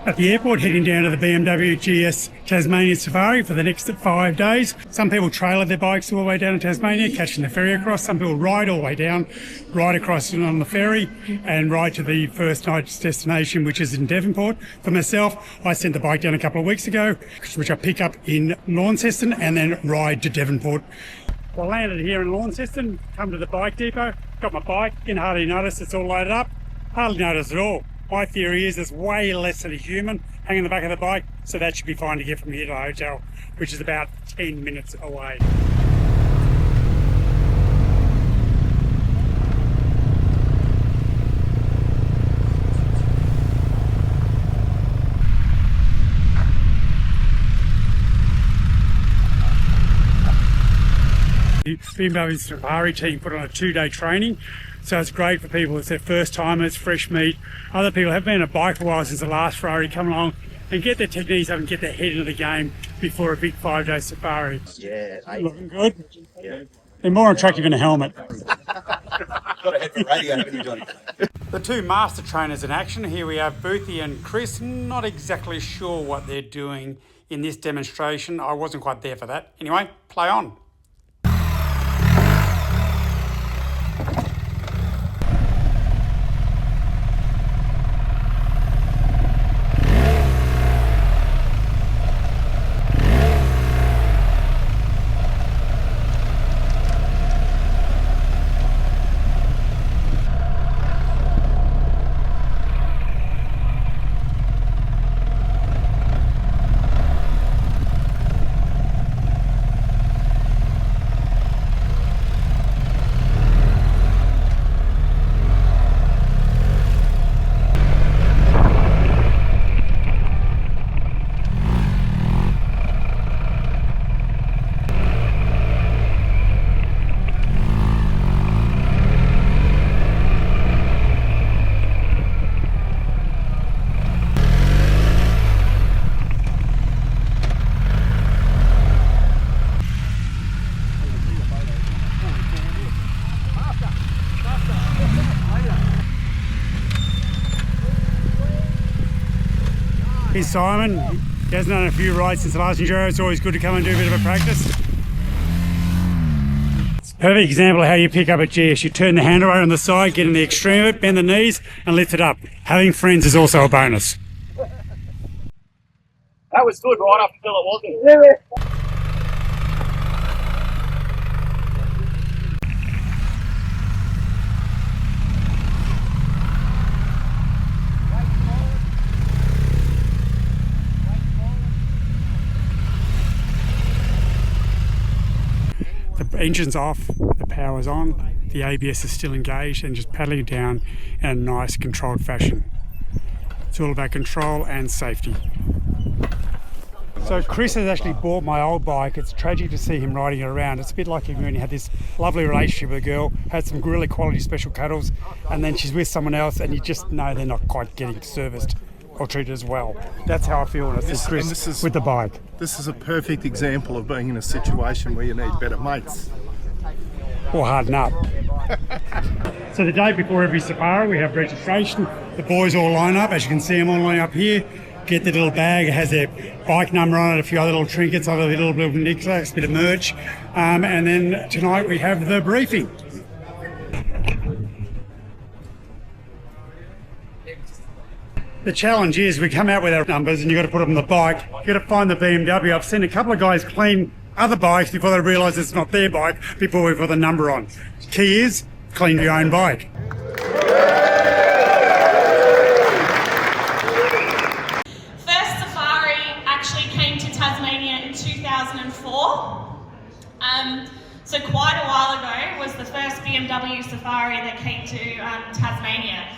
At the airport, heading down to the BMW GS Tasmania Safari for the next 5 days. Some people trailer their bikes all the way down to Tasmania, catching the ferry across. Some people ride all the way down, ride across on the ferry and ride to the first night's destination, which is in Devonport. For myself, I sent the bike down a couple of weeks ago, which I pick up in Launceston and then ride to Devonport. I landed here in Launceston, come to the bike depot, got my bike, didn't hardly notice it's all loaded up, hardly notice at all. My theory is there's way less than a human hanging in the back of the bike, so that should be fine to get from here to the hotel, which is about 10 minutes away. The BMW Safari team put on a 2-day training, so it's great for people. It's their first time, it's fresh meat. Other people have been on a bike for a while since the last Ferrari, come along and get their techniques up and get their head into the game before a big 5-day safari. Yeah. Looking good? Yeah. They're more attractive in a helmet. Got to hit the radio when you're doing it. The two master trainers in action. Here we have Boothie and Chris. Not exactly sure what they're doing in this demonstration. I wasn't quite there for that. Anyway, play on. Here's Simon. He hasn't done a few rides since the last Enduro. It's always good to come and do a bit of a practice. It's a perfect example of how you pick up a GS. You turn the handle over on the side, get in the extreme of it, bend the knees and lift it up. Having friends is also a bonus. That was good right up until it wasn't. The engine's off, the power's on, the ABS is still engaged and just pedaling it down in a nice controlled fashion. It's all about control and safety. So Chris has actually bought my old bike. It's tragic to see him riding it around. It's a bit like when he had this lovely relationship with a girl, had some really quality special cuddles, and then she's with someone else and you just know they're not quite getting serviced or treated as well. That's how I feel when I see Chris with the bike. This is a perfect example of being in a situation where you need better mates. Or harden up. So the day before every safari we have registration. The boys all line up, as you can see them all line up here. Get the little bag, it has their bike number on it, a few other little trinkets, other little knickknacks, a bit of merch. And then tonight we have the briefing. The challenge is we come out with our numbers and you've got to put them on the bike. You've got to find the BMW. I've seen a couple of guys clean other bikes before they realise it's not their bike, before we put the number on. Key is clean your own bike. First safari actually came to Tasmania in 2004. So quite a while ago was the first BMW safari that came to Tasmania.